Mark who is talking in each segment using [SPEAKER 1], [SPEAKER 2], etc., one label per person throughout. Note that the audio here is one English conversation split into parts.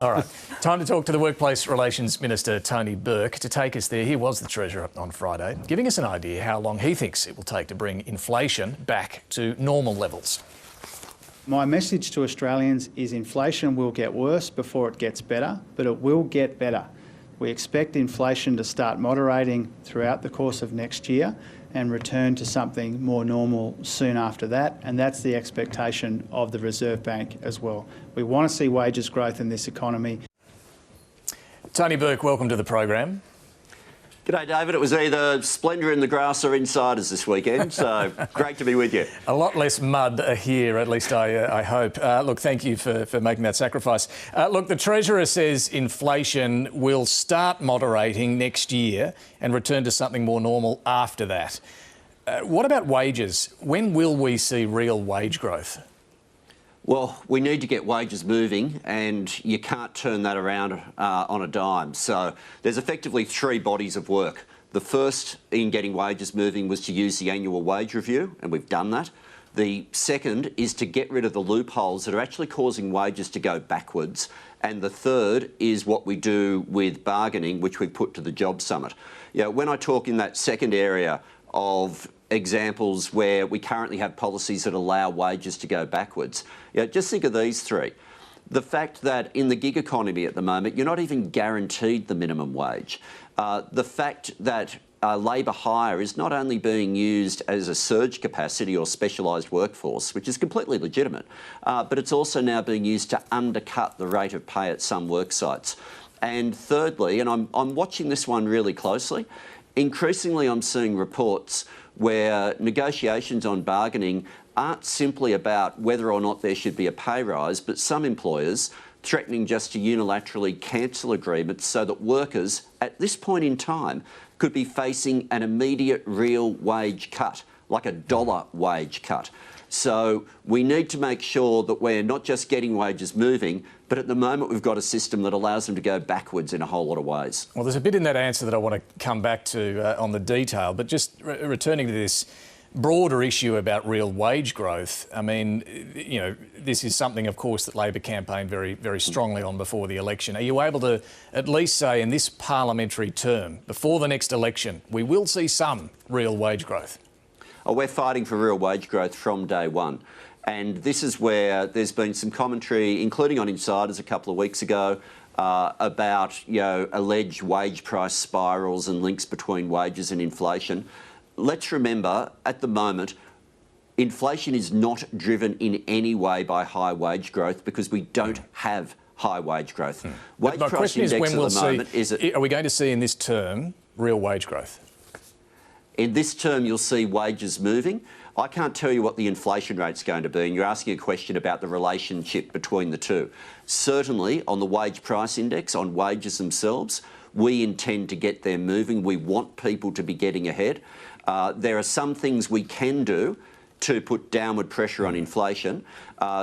[SPEAKER 1] All right, time to talk to the Workplace Relations Minister, Tony Burke. To take us there, here was the Treasurer on Friday, giving us an idea how long he thinks it will take to bring inflation back to normal levels.
[SPEAKER 2] My message to Australians is inflation will get worse before it gets better, but it will get better. We expect inflation to start moderating throughout the course of next year and return to something more normal soon after that, and that's the expectation of the Reserve Bank as well. We want to see wages growth in this economy.
[SPEAKER 1] Tony Burke, welcome to the program.
[SPEAKER 3] G'day, David. It was either splendour in the grass or insiders this weekend, so great to be with you.
[SPEAKER 1] A lot less mud here, at least I hope. Look, thank you for making that sacrifice. Look, the Treasurer says inflation will start moderating next year and return to something more normal after that. What about wages? When will we see real wage growth?
[SPEAKER 3] Well, we need to get wages moving, and you can't turn that around on a dime. So there's effectively three bodies of work. The first in getting wages moving was to use the annual wage review, and we've done that. The second is to get rid of the loopholes that are actually causing wages to go backwards. And the third is what we do with bargaining, which we put to the Job Summit. When I talk in that second area of examples where we currently have policies that allow wages to go backwards, just think of these three. The fact that in the gig economy at the moment, you're not even guaranteed the minimum wage. The fact that labour hire is not only being used as a surge capacity or specialised workforce, which is completely legitimate, but it's also now being used to undercut the rate of pay at some work sites. And thirdly, and I'm watching this one really closely, increasingly I'm seeing reports where negotiations on bargaining aren't simply about whether or not there should be a pay rise, but some employers threatening just to unilaterally cancel agreements so that workers at this point in time could be facing an immediate real wage cut, like a dollar wage cut. So we need to make sure that we're not just getting wages moving, but at the moment we've got a system that allows them to go backwards in a whole lot of ways. Well,
[SPEAKER 1] there's a bit in that answer that I want to come back to on the detail, but just returning to this broader issue about real wage growth. I mean, this is something, of course, that Labor campaigned very, very strongly on before the election. Are you able to at least say in this parliamentary term, before the next election, we will see some real wage growth?
[SPEAKER 3] Oh, we're fighting for real wage growth from day one. And this is where there's been some commentary, including on Insiders a couple of weeks ago, about alleged wage price spirals and links between wages and inflation. Let's remember, at the moment, inflation is not driven in any way by high wage growth because we don't have high wage growth. Wage
[SPEAKER 1] my
[SPEAKER 3] price
[SPEAKER 1] question is
[SPEAKER 3] index
[SPEAKER 1] when
[SPEAKER 3] at the moment is...
[SPEAKER 1] Are we going to see in this term real wage growth?
[SPEAKER 3] In this term, you'll see wages moving. I can't tell you what the inflation rate's going to be, and you're asking a question about the relationship between the two. Certainly, on the wage price index, on wages themselves, we intend to get them moving. We want people to be getting ahead. There are some things we can do to put downward pressure on inflation.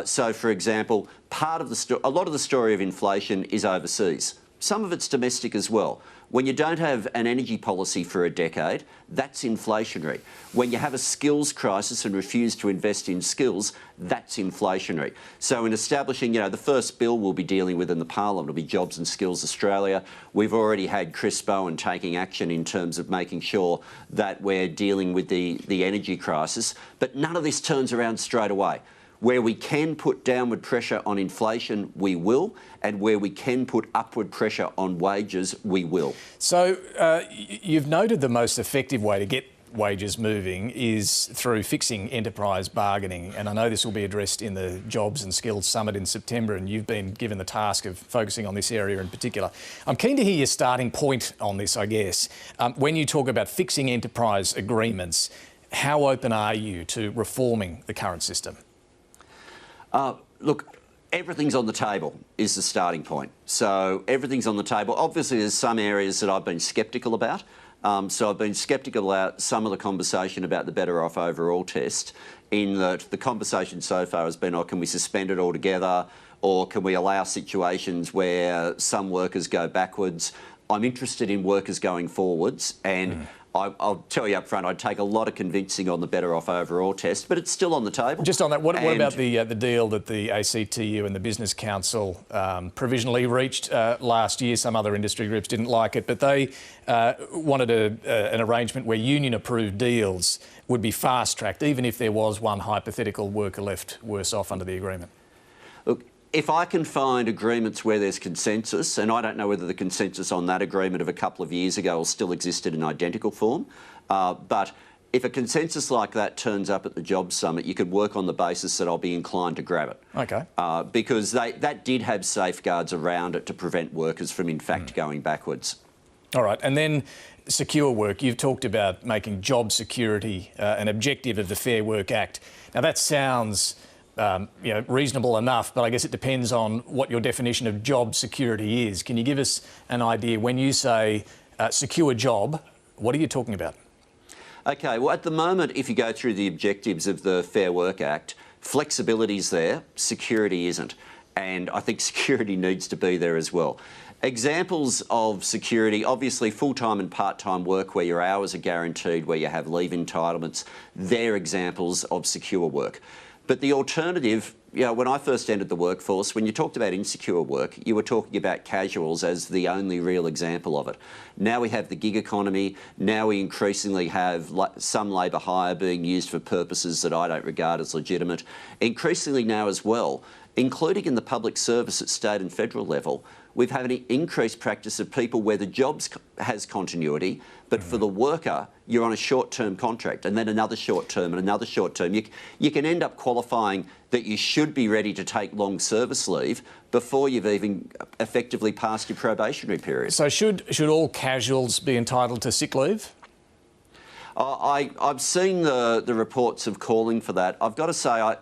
[SPEAKER 3] So, for example, a lot of the story of inflation is overseas. Some of it's domestic as well. When you don't have an energy policy for a decade, that's inflationary. When you have a skills crisis and refuse to invest in skills, that's inflationary. So in establishing, the first bill we'll be dealing with in the Parliament will be Jobs and Skills Australia. We've already had Chris Bowen taking action in terms of making sure that we're dealing with the energy crisis. But none of this turns around straight away. Where we can put downward pressure on inflation, we will, and where we can put upward pressure on wages, we will.
[SPEAKER 1] So you've noted the most effective way to get wages moving is through fixing enterprise bargaining, and I know this will be addressed in the Jobs and Skills Summit in September, and you've been given the task of focusing on this area in particular. I'm keen to hear your starting point on this, I guess. When you talk about fixing enterprise agreements, how open are you to reforming the current system?
[SPEAKER 3] Look, everything's on the table is the starting point. So everything's on the table. Obviously, there's some areas that I've been sceptical about. So I've been sceptical about some of the conversation about the Better Off Overall test, in that the conversation so far has been, can we suspend it altogether, or can we allow situations where some workers go backwards? I'm interested in workers going forwards, and I'll tell you up front, I'd take a lot of convincing on the better off overall test, but it's still on the table.
[SPEAKER 1] Just on that, what about the deal that the ACTU and the Business Council provisionally reached last year? Some other industry groups didn't like it, but they wanted an arrangement where union-approved deals would be fast-tracked, even if there was one hypothetical worker left worse off under the agreement.
[SPEAKER 3] Look, if I can find agreements where there's consensus, and I don't know whether the consensus on that agreement of a couple of years ago still existed in identical form, but if a consensus like that turns up at the Jobs Summit, you could work on the basis that I'll be inclined to grab it.
[SPEAKER 1] Okay.
[SPEAKER 3] Because that did have safeguards around it to prevent workers from, in fact, going backwards. All
[SPEAKER 1] right, and then secure work. You've talked about making job security an objective of the Fair Work Act. Now, that sounds reasonable enough, but I guess it depends on what your definition of job security is. Can you give us an idea when you say secure job, what are you talking about?
[SPEAKER 3] Okay, well, at the moment, if you go through the objectives of the Fair Work Act, flexibility's there, security isn't. And I think security needs to be there as well. Examples of security, obviously full-time and part-time work where your hours are guaranteed, where you have leave entitlements, they're examples of secure work. But the alternative, when I first entered the workforce, when you talked about insecure work, you were talking about casuals as the only real example of it. Now we have the gig economy. Now we increasingly have some labour hire being used for purposes that I don't regard as legitimate. Increasingly now as well, including in the public service at state and federal level, we've had an increased practice of people where the jobs has continuity, but for the worker, you're on a short-term contract and then another short-term and another short-term. You can end up qualifying that you should be ready to take long service leave before you've even effectively passed your probationary period.
[SPEAKER 1] So should all casuals be entitled to sick leave?
[SPEAKER 3] I've seen the reports of calling for that. I've got to say,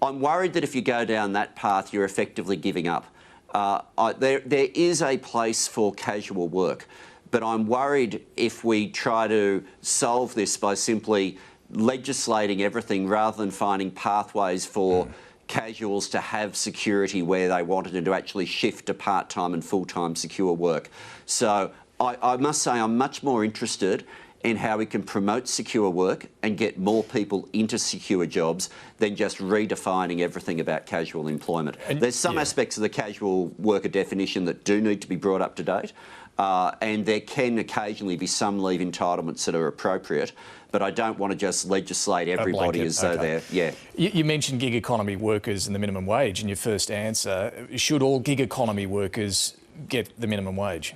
[SPEAKER 3] I'm worried that if you go down that path, you're effectively giving up. There is a place for casual work, but I'm worried if we try to solve this by simply legislating everything rather than finding pathways for casuals to have security where they wanted and to actually shift to part-time and full-time secure work. So I must say I'm much more interested in how we can promote secure work and get more people into secure jobs than just redefining everything about casual employment. And there's some aspects of the casual worker definition that do need to be brought up to date, and there can occasionally be some leave entitlements that are appropriate, but I don't want to just legislate everybody as though they're...
[SPEAKER 1] You mentioned gig economy workers and the minimum wage in your first answer. Should all gig economy workers get the minimum wage?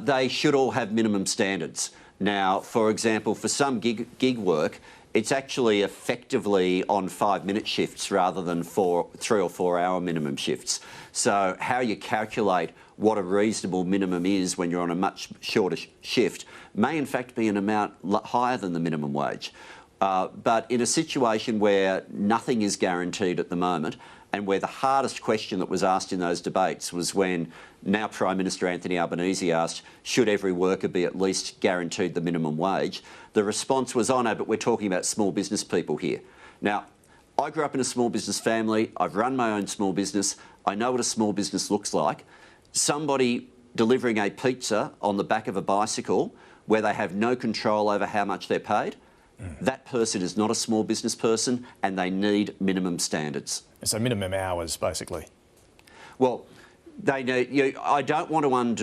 [SPEAKER 3] They should all have minimum standards. Now, for example, for some gig work, it's actually effectively on 5-minute shifts rather than 3 or 4 hour minimum shifts. So how you calculate what a reasonable minimum is when you're on a much shorter shift may in fact be an amount higher than the minimum wage. But in a situation where nothing is guaranteed at the moment, and where the hardest question that was asked in those debates was when now Prime Minister Anthony Albanese asked, should every worker be at least guaranteed the minimum wage? The response was, oh no, but we're talking about small business people here. Now, I grew up in a small business family. I've run my own small business. I know what a small business looks like. Somebody delivering a pizza on the back of a bicycle where they have no control over how much they're paid, that person is not a small business person and they need minimum standards.
[SPEAKER 1] So minimum hours, basically.
[SPEAKER 3] Well, they need, I don't want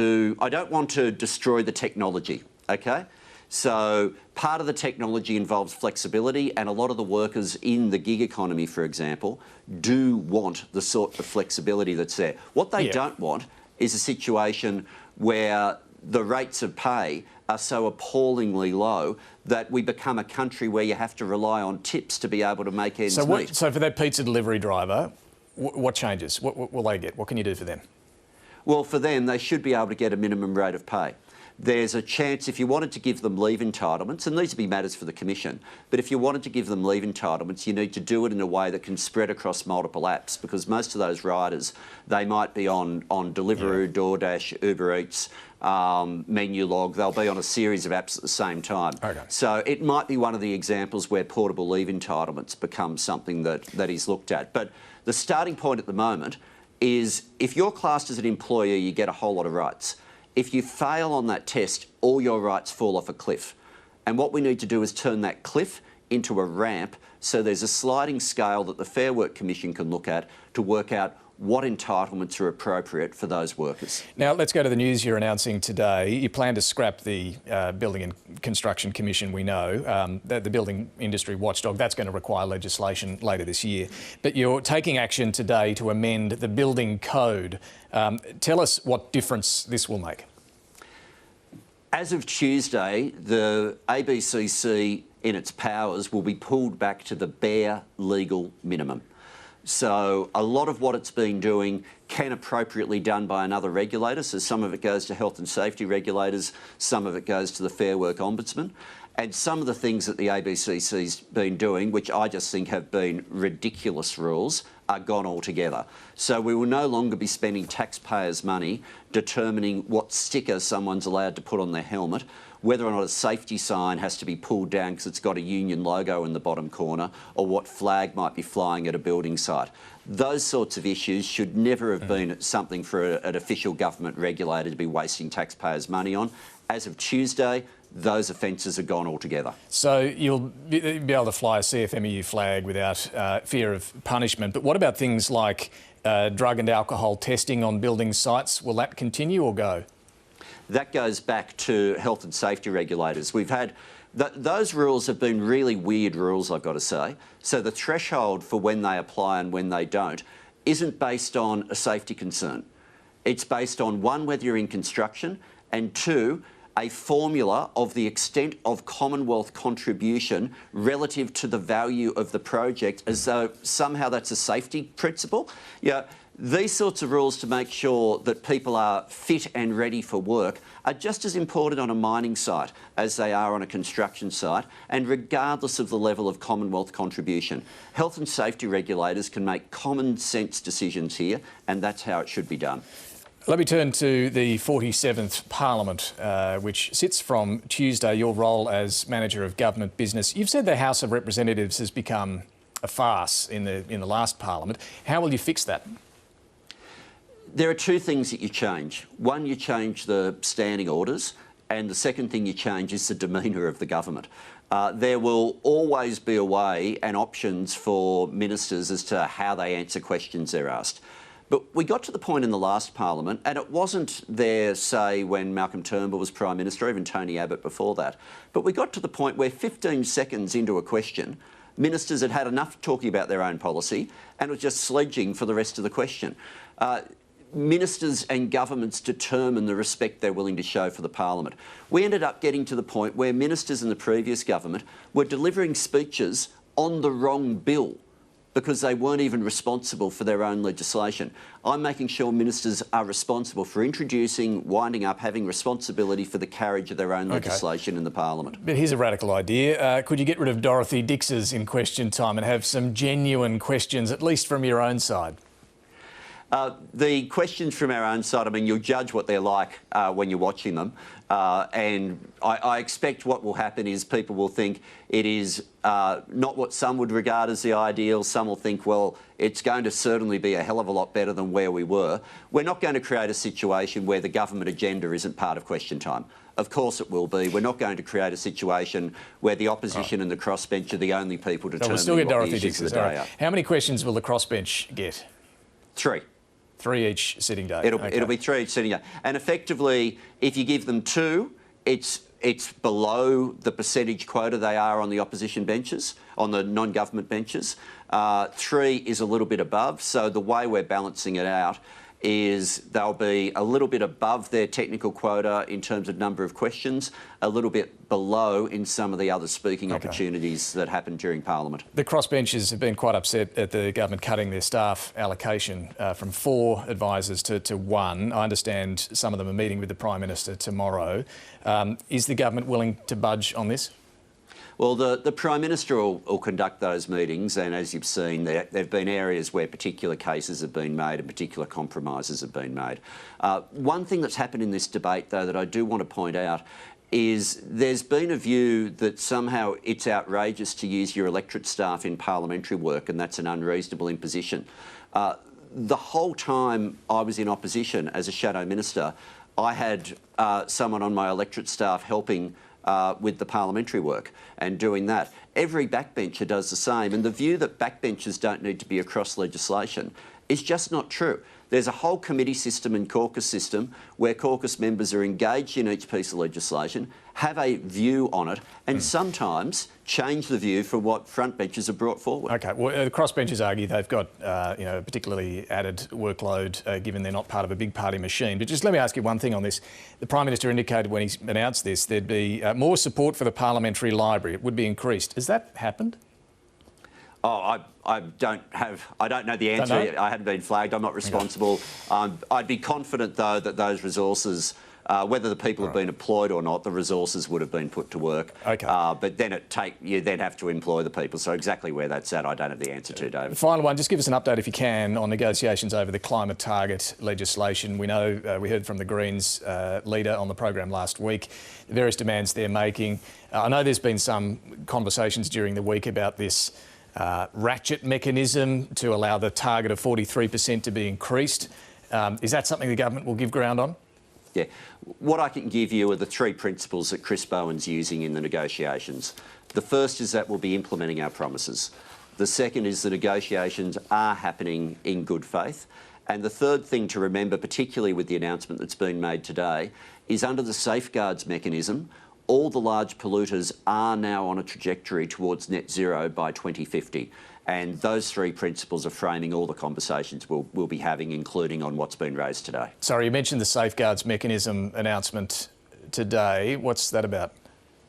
[SPEAKER 3] to destroy the technology, okay? So part of the technology involves flexibility, and a lot of the workers in the gig economy, for example, do want the sort of flexibility that's there. What they don't want is a situation where the rates of pay are so appallingly low that we become a country where you have to rely on tips to be able to make ends meet.
[SPEAKER 1] So for that pizza delivery driver, what changes? What will they get? What can you do for them?
[SPEAKER 3] Well, for them, they should be able to get a minimum rate of pay. There's a chance if you wanted to give them leave entitlements, and these would be matters for the Commission, but if you wanted to give them leave entitlements, you need to do it in a way that can spread across multiple apps, because most of those riders, they might be on Deliveroo, DoorDash, Uber Eats, Menulog. They'll be on a series of apps at the same time.
[SPEAKER 1] Okay.
[SPEAKER 3] So it might be one of the examples where portable leave entitlements become something that is looked at. But the starting point at the moment is if you're classed as an employer, you get a whole lot of rights. If you fail on that test, all your rights fall off a cliff. And what we need to do is turn that cliff into a ramp so there's a sliding scale that the Fair Work Commission can look at to work out what entitlements are appropriate for those workers.
[SPEAKER 1] Now, let's go to the news you're announcing today. You plan to scrap the Building and Construction Commission, we know, the building industry watchdog. That's going to require legislation later this year. But you're taking action today to amend the building code. Tell us what difference this will make.
[SPEAKER 3] As of Tuesday, the ABCC in its powers will be pulled back to the bare legal minimum. So a lot of what it's been doing can appropriately done by another regulator. So some of it goes to health and safety regulators, some of it goes to the Fair Work Ombudsman. And some of the things that the ABCC's been doing, which I just think have been ridiculous rules, are gone altogether. So we will no longer be spending taxpayers' money determining what sticker someone's allowed to put on their helmet, whether or not a safety sign has to be pulled down because it's got a union logo in the bottom corner, or what flag might be flying at a building site. Those sorts of issues should never have been something for an official government regulator to be wasting taxpayers' money on. As of Tuesday, those offences are gone altogether.
[SPEAKER 1] So you'll be able to fly a CFMEU flag without fear of punishment. But what about things like drug and alcohol testing on building sites? Will that continue or go?
[SPEAKER 3] That goes back to health and safety regulators. We've had those rules have been really weird rules, I've got to say. So the threshold for when they apply and when they don't isn't based on a safety concern. It's based on, one, whether you're in construction, and two, a formula of the extent of Commonwealth contribution relative to the value of the project, as though somehow that's a safety principle. Yeah. These sorts of rules to make sure that people are fit and ready for work are just as important on a mining site as they are on a construction site, and regardless of the level of Commonwealth contribution. Health and safety regulators can make common sense decisions here, and that's how it should be done.
[SPEAKER 1] Let me turn to the 47th Parliament, which sits from Tuesday, your role as Manager of Government Business. You've said the House of Representatives has become a farce in the last Parliament. How will you fix that?
[SPEAKER 3] There are two things that you change. One, you change the standing orders, and the second thing you change is the demeanour of the government. There will always be a way and options for ministers as to how they answer questions they're asked. But we got to the point in the last Parliament, and it wasn't there, say, when Malcolm Turnbull was Prime Minister, or even Tony Abbott before that, but we got to the point where 15 seconds into a question, ministers had had enough talking about their own policy and were just sledging for the rest of the question. Ministers and governments determine the respect they're willing to show for the Parliament. We ended up getting to the point where ministers in the previous government were delivering speeches on the wrong bill because they weren't even responsible for their own legislation. I'm making sure ministers are responsible for introducing, winding up, having responsibility for the carriage of their own legislation in the Parliament.
[SPEAKER 1] But here's a radical idea. Could you get rid of Dorothy Dix's in question time and have some genuine questions, at least from your own side?
[SPEAKER 3] The questions from our own side, I mean, you'll judge what they're like when you're watching them. And I expect what will happen is people will think it is not what some would regard as the ideal. Some will think, well, it's going to certainly be a hell of a lot better than where we were. We're not going to create a situation where the government agenda isn't part of question time. Of course it will be. We're not going to create a situation where the opposition and the crossbench are the only people determining
[SPEAKER 1] we'll still get
[SPEAKER 3] what
[SPEAKER 1] Dorothy
[SPEAKER 3] the issues of the day are.
[SPEAKER 1] How many questions will the crossbench get?
[SPEAKER 3] 3.
[SPEAKER 1] 3 each sitting day?
[SPEAKER 3] It'll be 3 each sitting day. And effectively, if you give them 2, it's below the percentage quota they are on the opposition benches, on the non-government benches. 3 is a little bit above. So the way we're balancing it out is they'll be a little bit above their technical quota in terms of number of questions, a little bit below in some of the other speaking opportunities that happen during Parliament.
[SPEAKER 1] The crossbenchers have been quite upset at the government cutting their staff allocation from 4 advisors to 1. I understand some of them are meeting with the Prime Minister tomorrow. Is the government willing to budge on this?
[SPEAKER 3] Well, the Prime Minister will conduct those meetings, and as you've seen, there have been areas where particular cases have been made and particular compromises have been made. One thing that's happened in this debate, though, that I do want to point out is there's been a view that somehow it's outrageous to use your electorate staff in parliamentary work, and that's an unreasonable imposition. the whole time I was in opposition as a shadow minister, I had someone on my electorate staff helping with the parliamentary work and doing that. Every backbencher does the same, and the view that backbenchers don't need to be across legislation is just not true. There's a whole committee system and caucus system where caucus members are engaged in each piece of legislation, have a view on it, and sometimes change the view from what frontbenchers have brought forward.
[SPEAKER 1] OK, well, the crossbenchers argue they've got a particularly added workload given they're not part of a big party machine. But just let me ask you one thing on this. The Prime Minister indicated when he announced this there'd be more support for the Parliamentary Library. It would be increased. Has that happened?
[SPEAKER 3] Oh, I don't know the answer. I hadn't been flagged. I'm not responsible. I'd be confident, though, that those resources, whether the people have been employed or not, the resources would have been put to work.
[SPEAKER 1] OK.
[SPEAKER 3] But then you then have to employ the people. So exactly where that's at, I don't have the answer to, David.
[SPEAKER 1] Final one, just give us an update, if you can, on negotiations over the climate target legislation. We know we heard from the Greens leader on the program last week, the various demands they're making. I know there's been some conversations during the week about this ratchet mechanism to allow the target of 43% to be increased. Is that something the government will give ground on?
[SPEAKER 3] Yeah. What I can give you are the three principles that Chris Bowen's using in the negotiations. The first is that we'll be implementing our promises. The second is the negotiations are happening in good faith. And the third thing to remember, particularly with the announcement that's been made today, is under the safeguards mechanism, all the large polluters are now on a trajectory towards net zero by 2050. And those three principles are framing all the conversations we'll be having, including on what's been raised today. Sorry,
[SPEAKER 1] you mentioned the safeguards mechanism announcement today. What's that about?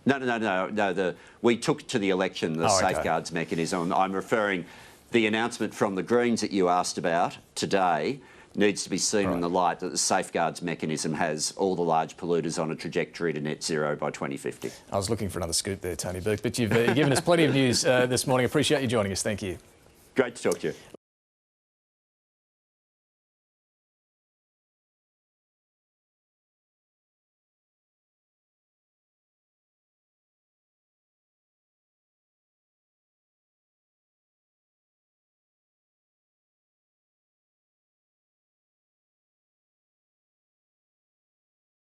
[SPEAKER 3] No. We took to the election the safeguards mechanism. I'm referring the announcement from the Greens that you asked about today needs to be seen in the light that the safeguards mechanism has all the large polluters on a trajectory to net zero by 2050.
[SPEAKER 1] I was looking for another scoop there, Tony Burke, but you've given us plenty of news this morning. Appreciate you joining us. Thank you.
[SPEAKER 3] Great to talk to you.